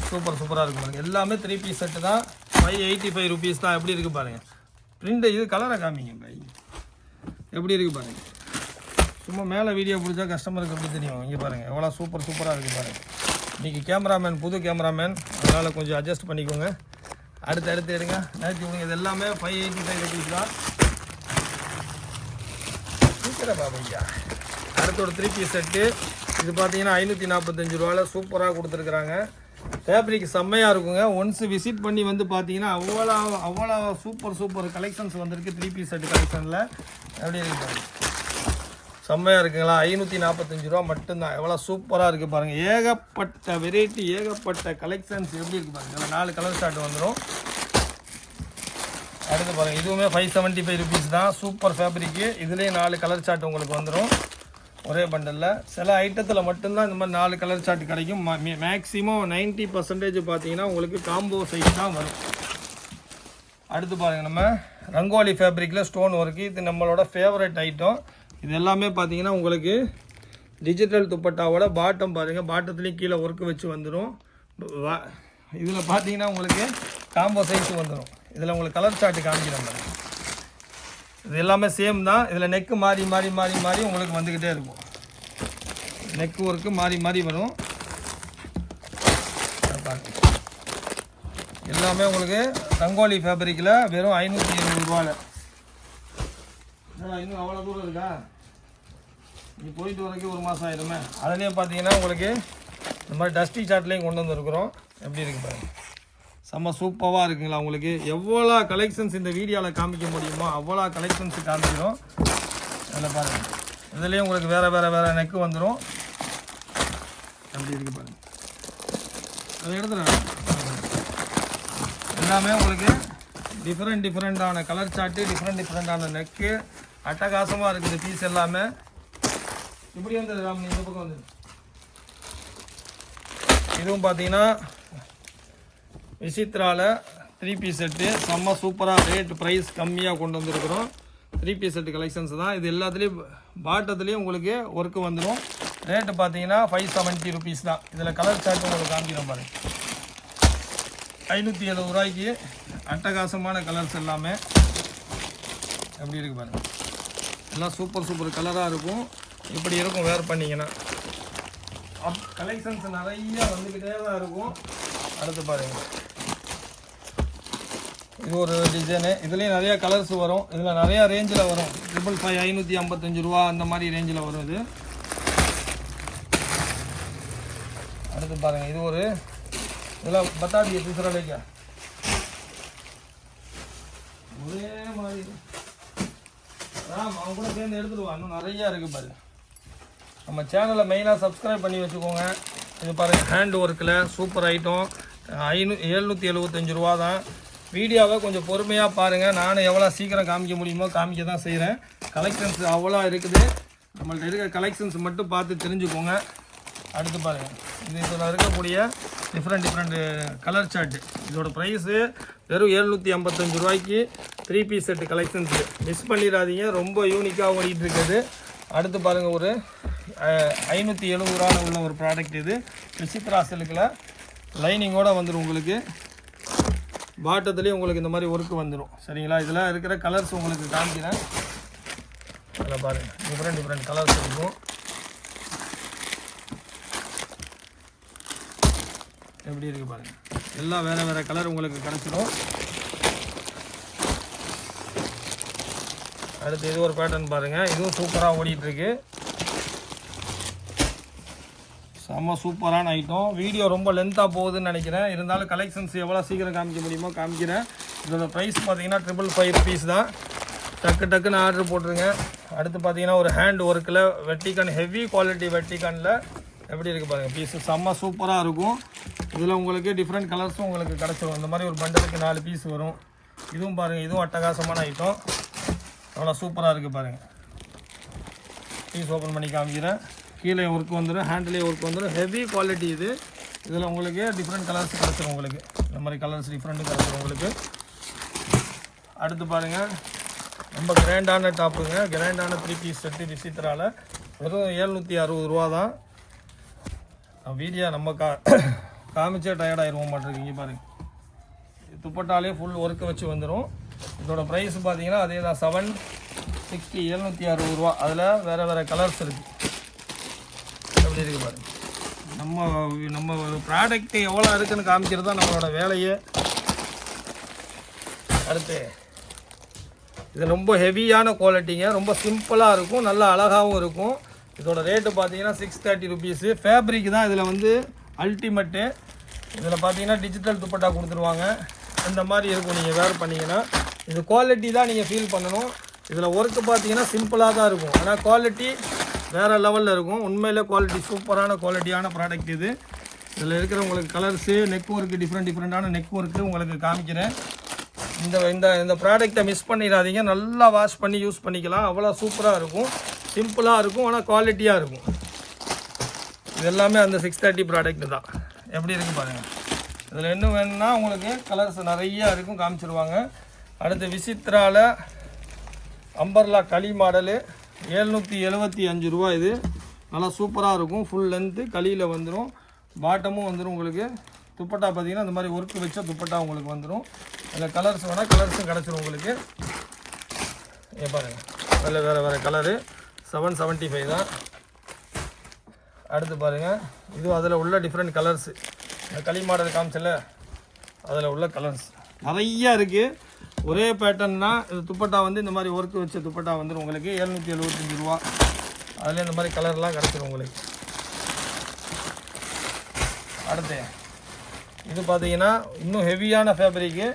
சூப்பராக இருக்கும் பாருங்கள். எல்லாமே 3 பீஸ் செட்டு தான். 585 ருபீஸ் தான். எப்படி இருக்குது பாருங்கள். பிரிண்ட் இது கலரை காமிங்க பை, எப்படி இருக்குது பாருங்கள். சும்மா மேலே வீடியோ பிடிச்சா கஸ்டமருக்கு எப்படி தெரியும். இங்கே பாருங்கள் எவ்வளோ சூப்பராக இருக்குது பாருங்கள். இன்றைக்கி கேமராமேன் புது கேமராமேன், அதனால் கொஞ்சம் அட்ஜஸ்ட் பண்ணிக்கோங்க. அடுத்து எடுங்க, நேற்று விடுங்க. இது எல்லாமே 585 ருபீஸ் தான். சூப்பராக பாப்பையா. அடுத்து ஒரு 3 பீஸ் செட்டு. இது பார்த்தீங்கன்னா 545 ரூபாவில் சூப்பராக கொடுத்துருக்குறாங்க. ஃபேப்ரிக் செம்மையாக இருக்குங்க. ஒன்ஸ் விசிட் பண்ணி வந்து பார்த்தீங்கன்னா அவ்வளோ சூப்பர் கலெக்ஷன்ஸ் வந்திருக்கு 3 பீஸ் செட்டு கலெக்ஷனில். எப்படி இருக்குது செம்மையாக இருக்குங்களா. 545 ரூபா மட்டும்தான். எவ்வளோ சூப்பராக இருக்குது பாருங்கள். ஏகப்பட்ட வெரைட்டி, ஏகப்பட்ட கலெக்ஷன்ஸ். எப்படி இருக்குது பாருங்கள். 4 கலர் ஷார்ட் வந்துடும். அடுத்து பாருங்கள், இதுவுமே 575 ருபீஸ் தான். Super fabric. இதுலேயே 4 கலர் ஷார்ட் உங்களுக்கு வந்துடும் ஒரே பண்டலில். சில ஐட்டத்தில் மட்டும்தான் இந்த மாதிரி 4 கலர் ஷார்ட் கிடைக்கும். மேக்ஸிமம் 90% பார்த்தீங்கன்னா உங்களுக்கு காம்போ சைஸ் தான் வரும். அடுத்து பாருங்கள், நம்ம ரங்கோலி ஃபேப்ரிக்கில் ஸ்டோன் ஒர்க்கு. இது நம்மளோட ஃபேவரட் ஐட்டம். இது எல்லாமே பார்த்தீங்கன்னா உங்களுக்கு டிஜிட்டல் துப்பட்டாவோட பாட்டம் பாருங்கள். பாட்டத்துலேயும் கீழே ஒர்க்கு வச்சு வந்துடும். இதில் பார்த்தீங்கன்னா உங்களுக்கு காம்போ சைஸ் வந்துடும். இதில் உங்களுக்கு கலர் சார்ட்டு காமிக்கிறேன் பாருங்கள். இது எல்லாமே சேம் தான். இதில் நெக்கு மாறி உங்களுக்கு வந்துக்கிட்டே இருக்கும். நெக்கு ஒர்க்கு மாறி வரும். எல்லாமே உங்களுக்கு ரங்கோலி ஃபேப்ரிக்கில் வெறும் 520 ரூபாவில். இன்னும் அவ்வளோ தூரம் இருக்கா? நீ போயிட்டு வரைக்கும் 1 மாதம் ஆயிடுமே. அதுலேயே பார்த்தீங்கன்னா உங்களுக்கு இந்த மாதிரி டஸ்டி சார்ட்லேயும் கொண்டு வந்துருக்குறோம். எப்படி இருக்குது பாருங்கள். செம்ம சூப்பராக இருக்குங்களா. உங்களுக்கு எவ்வளோ கலெக்ஷன்ஸ் இந்த வீடியோவில் காமிக்க முடியுமோ அவ்வளோ கலெக்ஷன்ஸ் காமிக்கிறோம். அதில் பாருங்கள், இதுலேயும் உங்களுக்கு வேறு நெக்கு வந்துடும். எப்படி இருக்குது பாருங்கள். அதை எடுத்துகிறேன். எல்லாமே உங்களுக்கு டிஃப்ரெண்ட்டான கலர் சார்ட்டு, டிஃப்ரெண்ட்டான நெக்கு. அட்டகாசமாக இருக்குது பீஸ் எல்லாமே. இப்படி வந்தது ராம், இந்த பக்கம் வந்து இதுவும் பார்த்தீங்கன்னா விசித்ராவில் 3 பீஸ் செட்டு. செம்ம சூப்பராக ரேட் ப்ரைஸ் கம்மியாக கொண்டு வந்துருக்குறோம். 3 பீஸ் செட்டு கலெக்ஷன்ஸ் தான். இது எல்லாத்துலேயும் பாட்டத்துலேயும் உங்களுக்கு ஒர்க்கு வந்துடும். ரேட்டு பார்த்தீங்கன்னா 570 ருபீஸ் தான். இதில் கலர் சார்ட் உங்களுக்கு காமிக்கிறோம் பாருங்கள். 570 ரூபாய்க்கு அட்டகாசமான கலர்ஸ் எல்லாமே. எப்படி இருக்குது பாருங்கள். எல்லாம் சூப்பர் கலராக இருக்கும். இப்படி இருக்கும் வேர் பண்ணிங்கன்னா. கலெக்ஷன்ஸ் நிறைய வந்துக்கிட்டே தான் இருக்கும். அடுத்து பாருங்கள், இது ஒரு டிசைனு. இதுலேயும் நிறையா கலர்ஸ் வரும். இதில் நிறையா ரேஞ்சில் வரும். 555 555 ரூபா அந்த மாதிரி ரேஞ்சில் வரும் இது. அடுத்து பாருங்கள், இது ஒரு இதெல்லாம் பத்தாதிய தூசரா ஒரே மாதிரி ராம் அவன் கூட சேர்ந்து எடுத்துடுவான். இன்னும் நிறையா இருக்குது பாரு. நம்ம சேனலை மெயினாக சப்ஸ்கிரைப் பண்ணி வச்சுக்கோங்க. இது பாருங்கள், ஹேண்ட் ஒர்க்கில் சூப்பர் ஐட்டம். 775 ரூபா தான். வீடியோவை கொஞ்சம் பொறுமையாக பாருங்கள். நானும் எவ்வளோ சீக்கிரம் காமிக்க முடியுமோ காமிக்க தான் செய்கிறேன். கலெக்ஷன்ஸ் அவ்வளோ இருக்குது. நம்மள்ட்ட இருக்கிற கலெக்ஷன்ஸ் மட்டும் பார்த்து தெரிஞ்சுக்கோங்க. அடுத்து பாருங்கள், இது இதில் இருக்கக்கூடிய டிஃப்ரெண்ட் கலர் சார்ட்டு. இதோட ப்ரைஸு வெறும் 755 ரூபாய்க்கு 3 பீஸ் செட்டு கலெக்ஷன்ஸு. மிஸ் பண்ணிடாதீங்க, ரொம்ப யூனிக்காக ஓடிட்டு இருக்குது. அடுத்து பாருங்கள், ஒரு 570 ரூபாவில் உள்ள ஒரு ப்ராடக்ட். இது விசித்ரா சில்கில் லைனிங்கோடு வந்துடும். உங்களுக்கு பாட்டத்துலேயும் உங்களுக்கு இந்த மாதிரி ஒர்க்கு வந்துடும். சரிங்களா? இதில் இருக்கிற கலர்ஸ் உங்களுக்கு காமிக்கிறேன். அதில் பாருங்கள், டிஃப்ரெண்ட் கலர்ஸ் இருக்கும். எப்படி இருக்குது பாருங்கள், எல்லாம் வேறு கலர் உங்களுக்கு கிடச்சிடும். அடுத்து இது ஒரு பேட்டர்ன் பாருங்கள், இதுவும் சூப்பராக ஓடிட்டுருக்கு. செம்ம சூப்பரான ஐட்டம். வீடியோ ரொம்ப லென்த்தாக போகுதுன்னு நினைக்கிறேன். இருந்தாலும் கலெக்ஷன்ஸ் எவ்வளோ சீக்கிரம் காமிக்க முடியுமோ காமிக்கிறேன். இதோட ப்ரைஸ் பார்த்தீங்கன்னா 555 ருபீஸ் தான். டக்குன்னு ஆர்டர் போட்டுருங்க. அடுத்து பார்த்தீங்கன்னா ஒரு ஹேண்ட் ஒர்க்கில் வெட்டிக்கான், ஹெவி குவாலிட்டி வெட்டிக்கானில் எப்படி இருக்குது பாருங்கள். பீஸு செம்ம சூப்பராக இருக்கும். இதில் உங்களுக்கு டிஃப்ரெண்ட் கலர்ஸும் உங்களுக்கு கிடச்சிரும். இந்த மாதிரி ஒரு பண்டலுக்கு 4 பீஸ் வரும். இதுவும் பாருங்கள், இதுவும் அட்டகாசமான ஐட்டம். அவ்வளோ சூப்பராக இருக்குது பாருங்கள். பீஸ் ஓப்பன் பண்ணி காமிக்கிறேன். கீழே ஒர்க் வந்துடும், ஹேண்ட்லேயே ஒர்க் வந்துடும். ஹெவி குவாலிட்டி இது. இதில் உங்களுக்கு டிஃப்ரெண்ட் கலர்ஸ் கிடச்சிரும். உங்களுக்கு இந்த மாதிரி கலர்ஸ் டிஃப்ரெண்ட்டு கிடச்சிரும் உங்களுக்கு. அடுத்து பாருங்கள், ரொம்ப கிராண்டான டாப்புங்க. கிராண்டான 3 பீஸ் செட்டு விசித்ராவில் வெறும் 760 ரூபா தான். வீடியோ நம்ம காமிச்சே டயர்டாகிருவோம் மாட்டிருக்கீங்க பாருங்கள். துப்பட்டாலே ஃபுல் ஒர்க்கு வச்சு வந்துடும். இதோட ப்ரைஸ் பார்த்தீங்கன்னா அதே தான், 760 760 ரூபா. அதில் வேறு கலர்ஸ் இருக்குது. எப்படி இருக்குது பாருங்கள். நம்ம ப்ராடக்ட் எவ்வளோ இருக்குதுன்னு காமிக்கிறது தான் நம்மளோட வேலையே. அடுத்து இது ரொம்ப ஹெவியான குவாலிட்டிங்க. ரொம்ப சிம்பிளாக இருக்கும், நல்லா அழகாகவும் இருக்கும். இதோட ரேட்டு பார்த்தீங்கன்னா 630 ருபீஸு. ஃபேப்ரிக் தான் இதில் வந்து அல்டிமேட்டு. இதில் பார்த்தீங்கன்னா டிஜிட்டல் துப்பட்டா கொடுத்துருவாங்க. இந்த மாதிரி இருக்கும். நீங்கள் வேர் பண்ணிங்கன்னா இது குவாலிட்டி தான் நீங்கள் ஃபீல் பண்ணணும். இதில் ஒர்க்கு பார்த்தீங்கன்னா சிம்பிளாக தான் இருக்கும், ஆனால் குவாலிட்டி வேறு லெவலில் இருக்கும். உண்மையிலே குவாலிட்டி சூப்பரான குவாலிட்டியான ப்ராடக்ட் இது. இதில் இருக்கிற உங்களுக்கு கலர்ஸு, நெக் ஒர்க்கு, டிஃப்ரெண்டான நெக் ஒர்க்கு உங்களுக்கு காமிக்கிறேன். இந்த ப்ராடக்டை மிஸ் பண்ணிடாதீங்க. நல்லா வாஷ் பண்ணி யூஸ் பண்ணிக்கலாம். அவ்வளோ சூப்பராக இருக்கும், சிம்பிளாக இருக்கும், ஆனால் குவாலிட்டியாக இருக்கும். இது எல்லாமே அந்த 630 ப்ராடக்ட் தான். எப்படி இருக்குது பாருங்கள். இதில் இன்னும் வேணும்னா உங்களுக்கு கலர்ஸ் நிறையா இருக்கும், காமிச்சிருவாங்க. அடுத்து விசித்ராவில் அம்பர்லா களி மாடலு 775 ரூபா. இது நல்லா சூப்பராக இருக்கும். ஃபுல் லென்த்து களியில் வந்துடும், பாட்டமும் வந்துடும். உங்களுக்கு துப்பட்டா பார்த்தீங்கன்னா இந்த மாதிரி ஒர்க்கு வச்ச துப்பட்டா உங்களுக்கு வந்துடும். அதில் கலர்ஸ் வேணால் கலர்ஸும் கிடச்சிரும் உங்களுக்கு. பாருங்கள், அதில் வேறு கலரு 775 தான். அடுத்து பாருங்கள், இதுவும் அதில் உள்ள டிஃப்ரெண்ட் கலர்ஸு. இந்த களி மாடல் காமிச்சல அதில் உள்ள கலர்ஸ் நிறையா இருக்குது. ஒரே பேட்டர்ன் தான். இது துப்பட்டா வந்து இந்த மாதிரி ஒர்க்கு வச்ச துப்பட்டா வந்துடும் உங்களுக்கு. 775 ரூபா. அதில் இந்த மாதிரி கலர்லாம் கிடச்சிரும் உங்களுக்கு. அடுத்து இது பார்த்தீங்கன்னா இன்னும் ஹெவியான ஃபேப்ரிக்கு.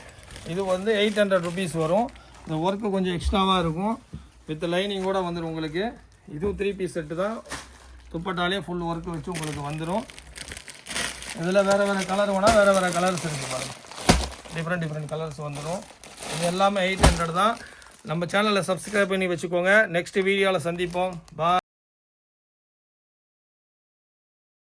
இது வந்து 800 ருபீஸ் வரும். இந்த ஒர்க்கு கொஞ்சம் எக்ஸ்ட்ராவாக இருக்கும். வித் லைனிங்கோடு வந்துடும் உங்களுக்கு. இதுவும் 3 பீஸ் செட்டு தான். துப்பட்டாலே ஃபுல் ஒர்க்கு வச்சு உங்களுக்கு வந்துடும். இதில் வேறு கலர் வேணால் வேறு கலர்ஸ் இருக்குது பாருங்கள். டிஃப்ரெண்ட் கலர்ஸ் வந்துடும். இது எல்லாமே 800 தான். நம்ம சேனலை சப்ஸ்கிரைப் பண்ணி வச்சுக்கோங்க. நெக்ஸ்ட் வீடியோவில் சந்திப்போம். பாய்.